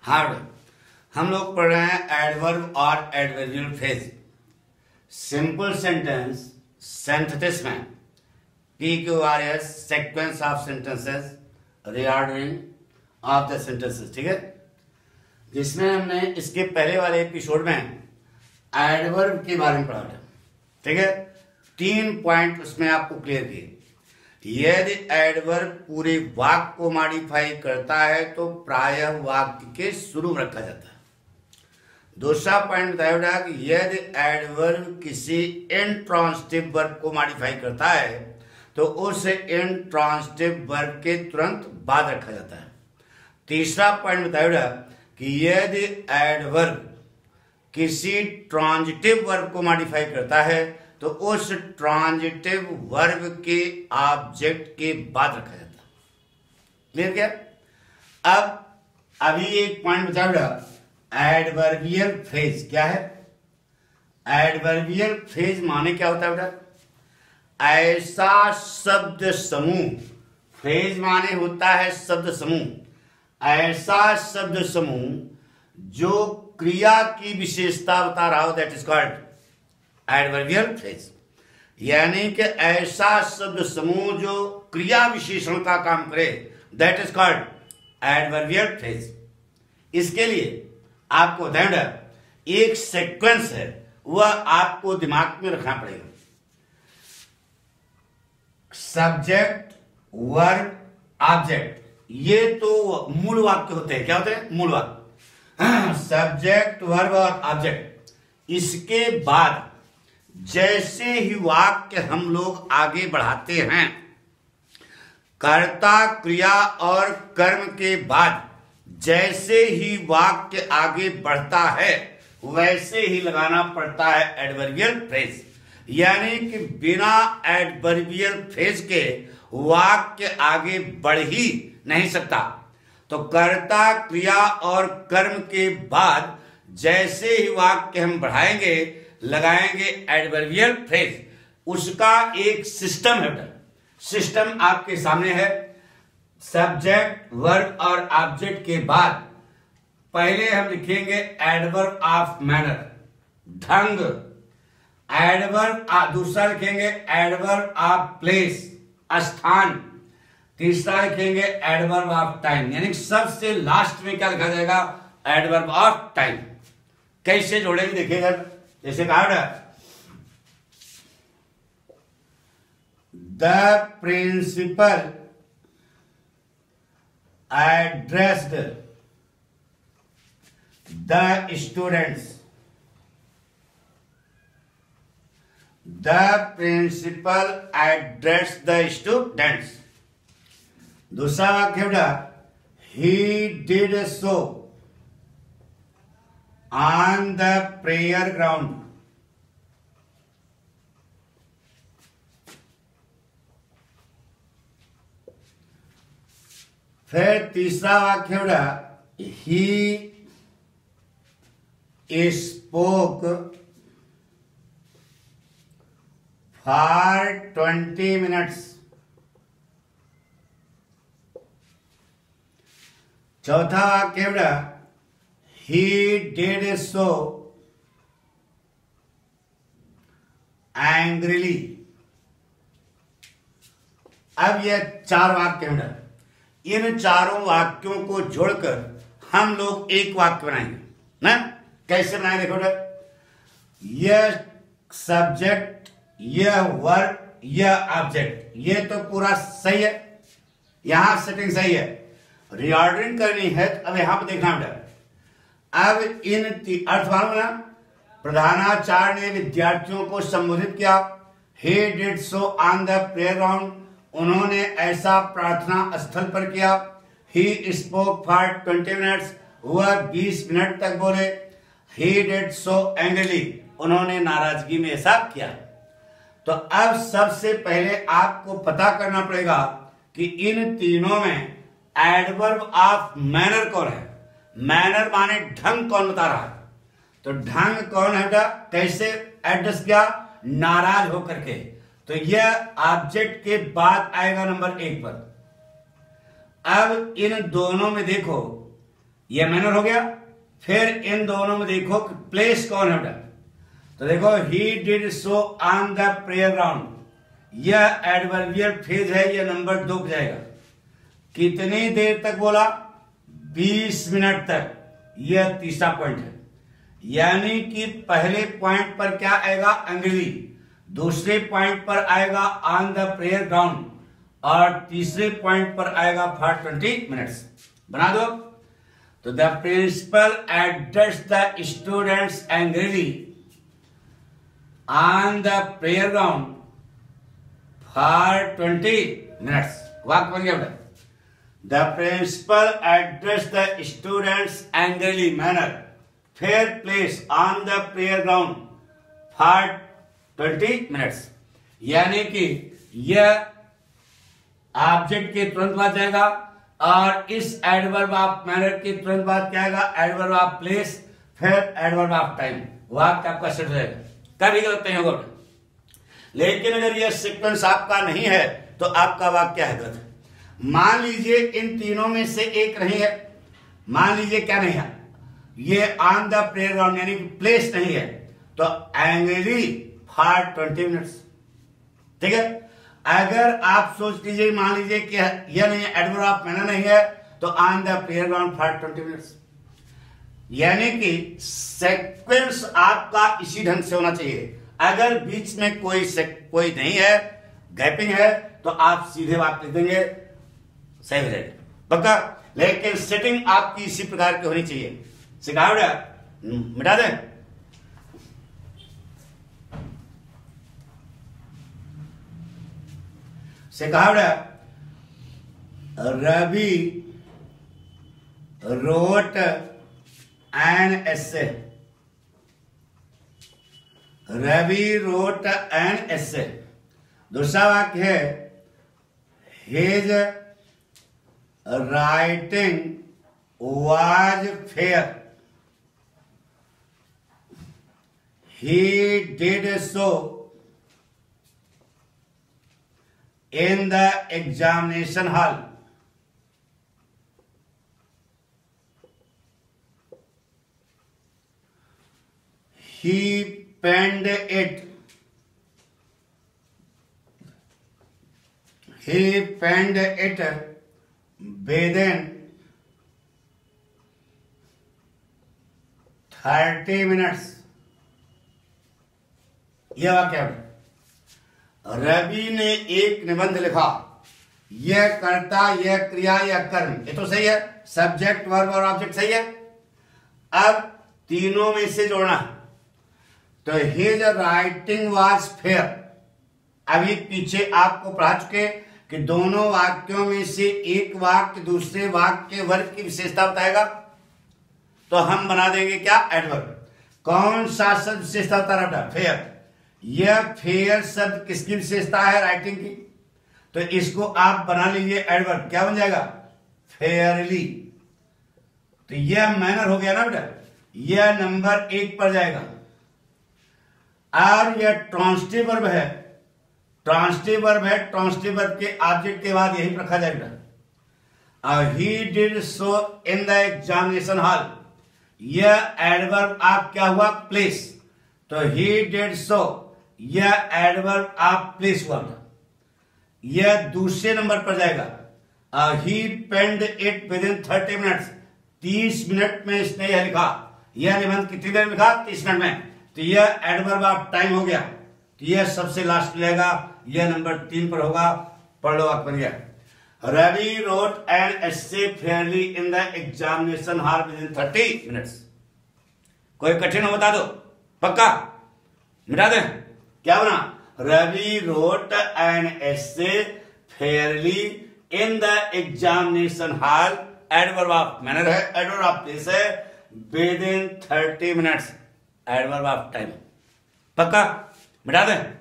Hard. हम लोग पढ़ रहे हैं एडवर्ब और adverbial phrase. Simple sentence synthesis में PQRS sequence of sentences, reordering of the sentences, ठीक है। जिसमें हमने इसके पहले वाले एपिसोड में एडवर्ब के बारे में पढ़ा था, ठीक है। 3 पॉइंट उसमें आपको क्लियर किए। यदि एडवर्ब पूरे वाक्य को मॉडिफाई करता है तो प्रायः वाक्य के शुरू में रखा जाता है। दूसरा पॉइंट बताया कि यदि एडवर्ब किसी इंट्रांसिटिव वर्ब को मॉडिफाई करता है तो उस इंट्रांसिटिव वर्ब के तुरंत बाद रखा जाता है। तीसरा पॉइंट बताया कि यदि एडवर्ब किसी ट्रांजिटिव वर्ब को मॉडिफाई करता है तो उस ट्रांजिटिव वर्ब के ऑब्जेक्ट के बाद रखा जाता है। क्लियर क्या? अब अभी एक पॉइंट बताया, एडवर्बियल फ्रेज क्या है। एडवर्बियल फ्रेज माने क्या होता है बेटा? ऐसा शब्द समूह, फ्रेज माने होता है शब्द समूह, ऐसा शब्द समूह जो क्रिया की विशेषता बता रहा हो, that is called adverbial phrase. यानी कि ऐसा शब्द समूह जो क्रिया विशेषण का काम करे, that is called adverbial phrase. इसके लिए आपको ध्यान एक सीक्वेंस है, वह आपको दिमाग में रखना पड़ेगा। सब्जेक्ट, वर्ब, ऑब्जेक्ट, ये तो मूल वाक्य होते हैं। क्या होते हैं? मूल वाक्य। सब्जेक्ट, वर्ब और ऑब्जेक्ट। इसके बाद जैसे ही वाक्य हम लोग आगे बढ़ाते हैं, कर्ता, क्रिया और कर्म के बाद जैसे ही वाक्य आगे बढ़ता है वैसे ही लगाना पड़ता है एडवर्बियल फ्रेज। यानी कि बिना एडवर्बियल फ्रेज के वाक्य आगे बढ़ ही नहीं सकता। तो कर्ता, क्रिया और कर्म के बाद जैसे ही वाक्य हम बढ़ाएंगे, लगाएंगे एडवर्बियल फ्रेज। उसका एक सिस्टम है। सिस्टम आपके सामने है। सब्जेक्ट, वर्ब और ऑब्जेक्ट के बाद पहले हम लिखेंगे एडवर्ब ऑफ मैनर, ढंग। एडवर्ब दूसरा लिखेंगे एडवर्ब ऑफ प्लेस, स्थान। तीसरा लिखेंगे एडवर्ब ऑफ टाइम। यानी सबसे लास्ट में क्या लिखा जाएगा? Adverb of time. कैसे जोड़ेंगे देखिएगा। जैसे कहा, the principal addressed the students. The principal addressed the students. दूसरा वाक्य बेटा, he did so on the prayer ground. फिर तीसरा वाक्य बेटा, ही स्पोक फॉर 20 मिनट्स। चौथा वाक्य बेटा, ही डिड सो एंग्रीली। अब ये 4 वाक्य बेटा, इन चारों वाक्यों को जोड़कर हम लोग एक वाक्य बनाएंगे ना। कैसे बनाएंगे? देखो, यह सब्जेक्ट, यह वर्ब, यह ऑब्जेक्ट, ये तो पूरा सही है। यहां सेटिंग सही है। रीऑर्डरिंग करनी है तो अब यहां पर देखना बेटा। अब इन अर्थ मालूम ना, प्रधानाचार्य ने विद्यार्थियों को संबोधित किया। He did so on the player ground. उन्होंने ऐसा प्रार्थना स्थल पर किया। He spoke for 20 minutes. वह 20 मिनट तक बोले। He did so angrily. उन्होंने नाराजगी में ऐसा किया। तो अब सबसे पहले आपको पता करना पड़ेगा कि इन तीनों में एडवर्ब ऑफ मैनर कौन है। मैनर माने ढंग कौन बता रहा है। तो ढंग कौन है बेटा? कैसे एड्रेस किया? नाराज होकर के। तो यह ऑब्जेक्ट के बाद आएगा नंबर 1 पर। अब इन दोनों में देखो, ये मैनर हो गया। फिर इन दोनों में देखो कि प्लेस कौन है बेटा, तो देखो he did so on the prayer ground, यह एडवर्बियल फ्रेज है, यह नंबर 2 पे जाएगा। कितनी देर तक बोला, 20 मिनट तक, यह तीसरा पॉइंट है। यानी कि पहले पॉइंट पर क्या आएगा, अंग्रेजी, दूसरे पॉइंट पर आएगा ऑन द प्रेयर ग्राउंड, और तीसरे पॉइंट पर आएगा फॉर 20 मिनट्स। बना दो। तो the principal address the students angrily on the prayer ground for 20 minutes. वाक्य बन गया बेटा। The principal address the students angrily manner fair place on the prayer ground for 20 minutes. यानी कि यह ऑब्जेक्ट के तुरंत बाद जाएगा, और इस एडवर्ब ऑफ मैनर के तुरंत बाद क्या आएगा, एडवर्ब ऑफ प्लेस, फिर एडवर्ब ऑफ टाइम। वाक्य आपका सेट हो जाएगा। कभी गलत नहीं होगा। लेकिन अगर यह सीक्वेंस आपका नहीं है तो आपका वाक्य है गलत। मान लीजिए इन तीनों में से एक नहीं है, मान लीजिए क्या नहीं है, ये ऑन द प्रेयर ग्राउंड यानी प्लेस नहीं है, तो एंग्री फॉर 20 मिनट्स। ठीक है। अगर आप सोच लीजिए, मान लीजिए कि यह नहीं है, एडवर्ब ऑफ मैनर नहीं है, तो on the prayer ground for 20 minutes. यानी कि सीक्वेंस आपका इसी ढंग से होना चाहिए। अगर बीच में कोई नहीं है, गैपिंग है, तो आप सीधे बात लिख देंगे, सही हो जाएगा पक्का। लेकिन सेटिंग आपकी इसी प्रकार की होनी चाहिए। सिखावट मिटा दें। सिखावट Ravi wrote an essay, Ravi wrote an essay. दूसरा वाक्य है his writing was fair, he did so in the examination hall. He penned it. He penned it within 30 minutes. यह वाक्य है। रवि ने एक निबंध लिखा, यह कर्ता, यह क्रिया, यह कर्म, ये तो सही है, सब्जेक्ट वर्ब और ऑब्जेक्ट सही है। अब तीनों में से जोड़ना, तो हिज राइटिंग वाज फेयर। अभी पीछे आपको पढ़ा चुके कि दोनों वाक्यों में से एक वाक्य दूसरे वाक्य के वर्ग की विशेषता बताएगा, तो हम बना देंगे क्या, एडवर्ब। कौन सा शब्द विशेषता बता रहा है, फेयर। यह फेयर शब्द किसकी विशेषता है, राइटिंग की, तो इसको आप बना लीजिए एडवर्ब। क्या बन जाएगा, फेयरली। तो यह मैनर हो गया ना बेटा, यह नंबर 1 पर जाएगा। और यह ट्रांसिटिव वर्ब है, ट्रांसिटिव वर्ब है, ट्रांसिटिव वर्ब के ऑब्जेक्ट के बाद यही रखा जाएगा। He did so in the examination hall, यह एडवर्ब आप क्या हुआ, प्लेस, तो ही डिड सो, यह एडवर्ब आप प्लेस हुआ था, यह दूसरे नंबर पर जाएगा। He penned it within 30 minutes, 30 minute में इसने यह लिखा। यह निबंध कितनी देर में लिखा, 30 मिनट में, तो यह एडवर्ब ऑफ टाइम हो गया। तो यह सबसे लास्ट रहेगा, यह नंबर 3 पर होगा। पढ़ लो, आप बन गया। Ravi wrote an essay fairly in the examination hall within 30 minutes. कोई कठिन हो बता दो, पक्का मिटा दें। क्या बना, Ravi wrote an essay fairly in the examination hall, adverb of manner है, एडवर्ब ऑफ प्लेस है, within 30 minutes, adverb of time. पक्का मिटा दें।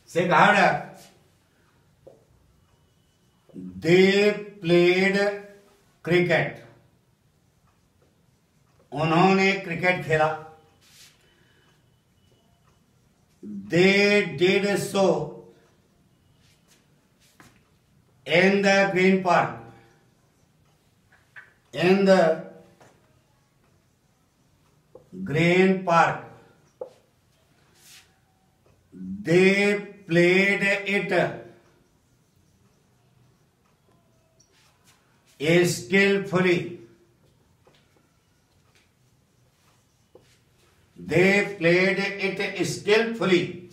से कहा दे प्लेड क्रिकेट, उन्होंने क्रिकेट खेला। They did so in the green park, in the green park, they played it skillfully. They played it skillfully.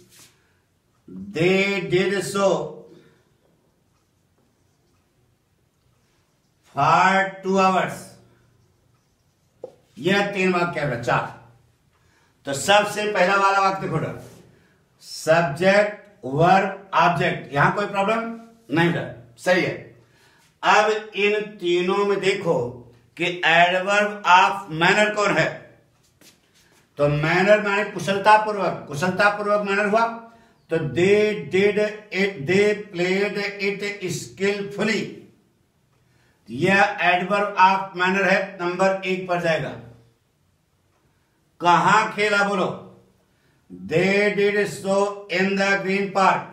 They did so for 2 hours. यह 3 वाक्य है बच्चा। तो सबसे पहला वाला वाक्य देखो, सब्जेक्ट वर्ब ऑब्जेक्ट, यहां कोई प्रॉब्लम नहीं है, सही है। अब इन तीनों में देखो कि एडवर्ब ऑफ मैनर कौन है। तो मैनर माने कुशलतापूर्वक, कुशलतापूर्वक मैनर हुआ तो they did it, they played it skilfully, यह एडवर्ब ऑफ मैनर है, नंबर 1 पर जाएगा। कहां खेला बोलो, दे did so in the green park,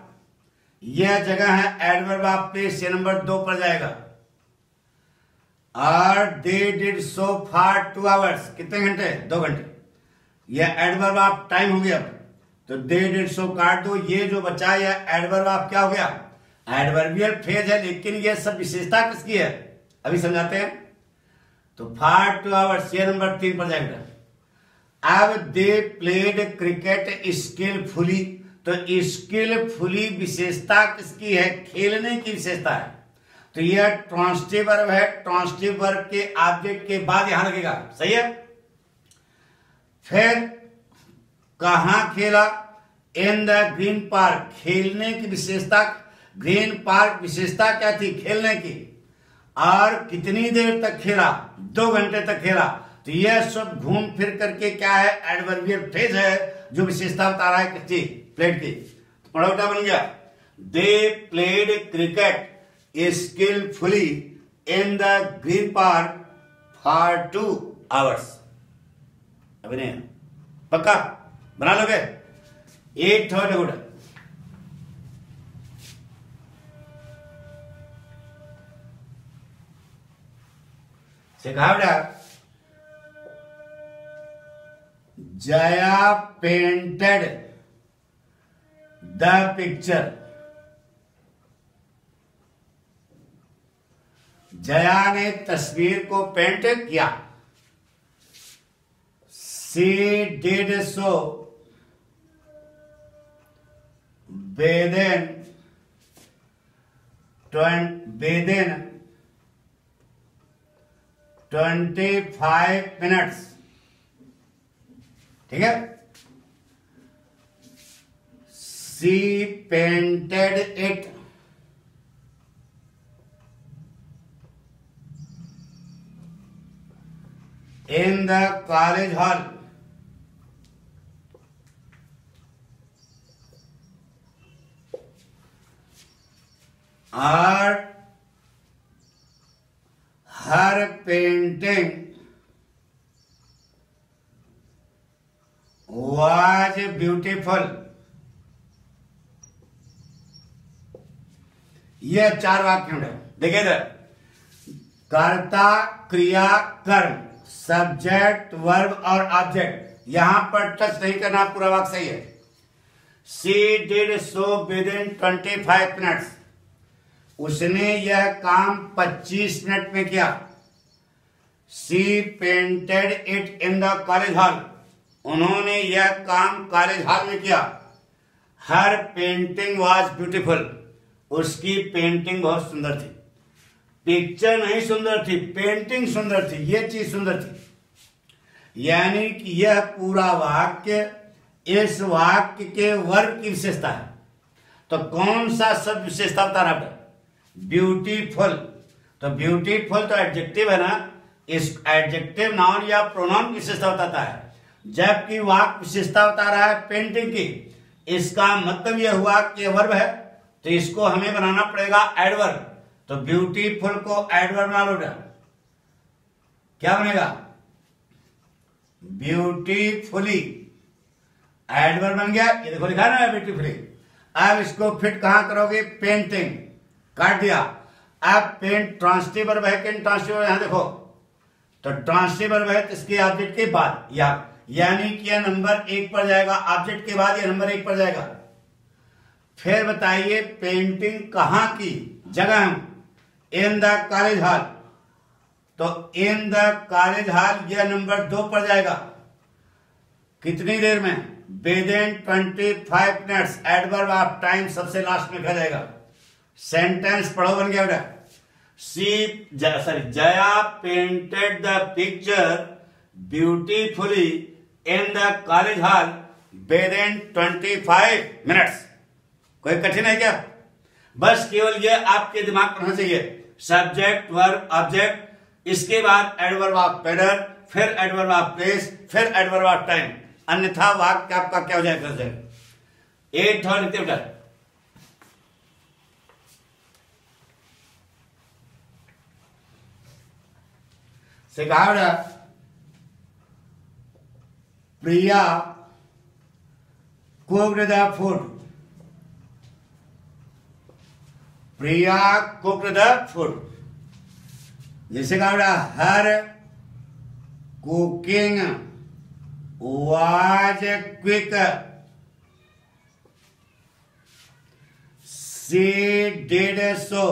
यह जगह है एडवर्ब ऑफ प्लेस, यह नंबर 2 पर जाएगा। और दे डिड सो फॉर 2 आवर्स, कितने घंटे, 2 घंटे, यह एडवर्ब ऑफ टाइम हो गया। तो दे डिड सो काट दो, ये जो बचा यह एडवर्ब ऑफ क्या हो गया, एडवर्बियल फ्रेज है, लेकिन यह सब विशेषता किसकी है अभी समझाते हैं। तो फॉर 2 आवर्स, यह नंबर 3 पर जाएगा। अब दे प्लेड क्रिकेट स्किलफुली, तो स्किलफुली विशेषता किसकी है, खेलने की विशेषता है। तो यह ट्रांसिटिव वर्ब है, ट्रांसिटिव वर्ब के ऑब्जेक्ट के बाद यहां लगेगा, सही है। फिर कहां खेला, इन द ग्रीन पार्क, खेलने की विशेषता, ग्रीन पार्क विशेषता क्या थी, खेलने की। और कितनी देर तक खेला, 2 घंटे तक खेला। तो यह सब घूम फिर करके क्या है, एडवर्बियल फ्रेज है जो विशेषता बता रहा है किसकी, प्लेड की। तो पढ़ो क्या बन गया, दे played cricket skilfully in the green park for 2 hours. अभी नहीं, पक्का बना लोगे, 8 थर्ड गुड। से कहा बेटा, Jaya painted the picture, Jaya ने तस्वीर को पेंट किया। She did so within 25 minutes, ठीक है। She painted it in the college hall, और हर पेंटिंग वाज ब्यूटीफुल। यह 4 वाक्य है, देखिए इधर, कर्ता, क्रिया, कर्म, सब्जेक्ट, वर्ब और ऑब्जेक्ट, यहां पर टच नहीं करना, पूरा वाक्य सही है। She did so within 25 minutes, उसने यह काम 25 मिनट में किया। She painted it in the college hall, उन्होंने यह काम कॉलेज हॉल में किया। हर पेंटिंग वॉज ब्यूटीफुल, उसकी पेंटिंग बहुत सुंदर थी। पिक्चर नहीं सुंदर थी, पेंटिंग सुंदर थी, यह चीज सुंदर थी। यानी कि यह पूरा वाक्य इस वाक्य के वर्ब की विशेषता है। तो कौन सा सब विशेषता बता रहा है, ब्यूटीफुल। तो ब्यूटीफुल तो एडजेक्टिव है ना, इस एडजेक्टिव नाउन या प्रोनाउन की विशेषता बताता है, जबकि वाक्य विशेषता बता रहा है पेंटिंग की। इसका मतलब यह हुआ कि वर्ब है, तो इसको हमें बनाना पड़ेगा एडवर्ब। तो ब्यूटीफुल को एडवर्ब बना लो, क्या बनेगा, ब्यूटीफुली, एडवर्ब बन गया। ये देखो लिखा ना ब्यूटीफुली। अब इसको फिट कहां करोगे, पेंटिंग, काट दिया। अब पेंट ट्रांसिटिव वर्ब है कि इंट्रांसिटिव, यहां देखो तो ट्रांसिटिव वर्ब है, इसके ऑब्जेक्ट के बाद यानी कि यह नंबर 1 पर जाएगा, ऑब्जेक्ट के बाद यह नंबर 1 पर जाएगा। फिर बताइए पेंटिंग कहां की जगह, इन द कॉलेज हॉल, तो इन द कॉलेज हॉल यह नंबर 2 पर जाएगा। कितनी देर में, within 25 minutes, adverb of time सबसे लास्ट में लिखा जाएगा। सेंटेंस पढ़ो, बन गया बेटा। Jaya painted the picture beautifully in the college hall within 25 minutes. कोई कठिन है क्या? बस केवल ये आपके दिमाग में होना चाहिए, सब्जेक्ट वर्ब ऑब्जेक्ट, इसके बाद एडवर्ब ऑफ मैनर, फिर एडवर्ब ऑफ प्लेस, फिर एडवर्ब ऑफ टाइम, अन्यथा वाक्य आपका क्या हो जाएगा? 8 और लिखते बेटा। सिखाओ, Priya cooked the food, Priya cooked the food. जैसे कहा her cooking was quick, she did so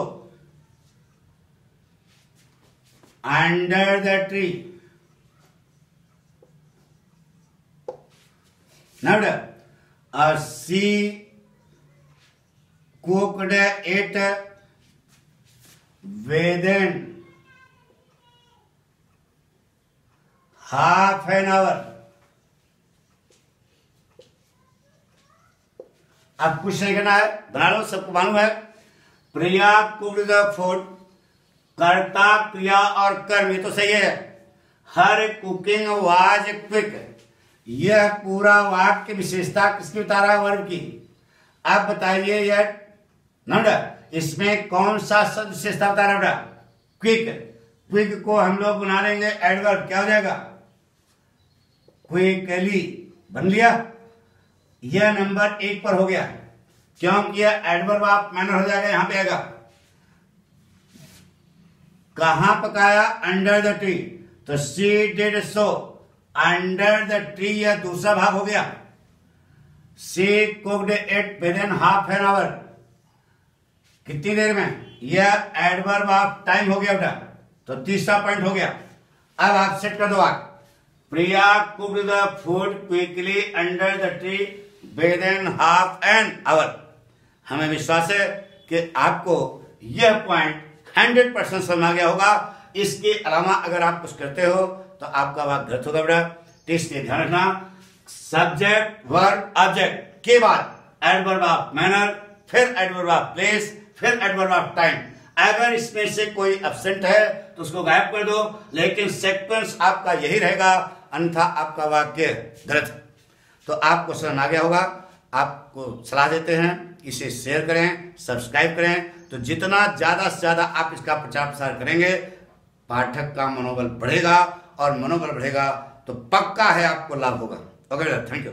under the tree. Now, she cooked it within half an hour. अब कुछ नहीं करना है, बना लो, सबको मालूम है। प्रिया कुक्ड द फूड, कर्ता क्रिया और कर्म, ये तो सही है। हर कुकिंग वाज क्विक, यह पूरा वाक्य विशेषता किसकी बता रहा है? वर्ब की। अब बताइए यह नंबर इसमें कौन सा शब्द विशेषता बता रहा है? क्विक। क्विक को हम लोग बना लेंगे एडवर्ब, क्या हो जाएगा? क्विकली, बन लिया। यह नंबर 1 पर हो गया क्योंकि यह एडवर्ब ऑफ मैनर हो जाएगा, यहां पे आएगा। कहां पकाया? अंडर द ट्री, तो she did so under the tree, यह दूसरा भाग हो गया। She cooked it within half an our, कितनी देर में? यह एडवर्ब ऑफ टाइम हो गया बेटा, तो तीसरा पॉइंट हो गया। अब आप सेट कर दो आगे। Priya cooked the food quickly under the tree within half an hour. हमें विश्वास है कि आपको यह पॉइंट 100% समझ आ गया होगा। इसके अलावा अगर आप कुछ करते हो तो आपका वाक्य गलत होगा बेटा। तो इसलिए ध्यान रखना, सब्जेक्ट वर्ब ऑब्जेक्ट के बाद एडवर्ब ऑफ मैनर, फिर एडवर्ब ऑफ प्लेस, फिर एडवर्ब ऑफ टाइम। अगर इसमें से कोई एब्सेंट है तो उसको गायब कर दो, लेकिन सीक्वेंस आपका यही रहेगा, अन्यथा आपका वाक्य गलत है। तो आपको समझ आ गया होगा। आपको सलाह देते हैं इसे शेयर करें, सब्सक्राइब करें, तो जितना ज्यादा से ज्यादा आप इसका प्रचार प्रसार करेंगे पाठक का मनोबल बढ़ेगा, और मनोबल बढ़ेगा तो पक्का है आपको लाभ होगा। Okay, thank you.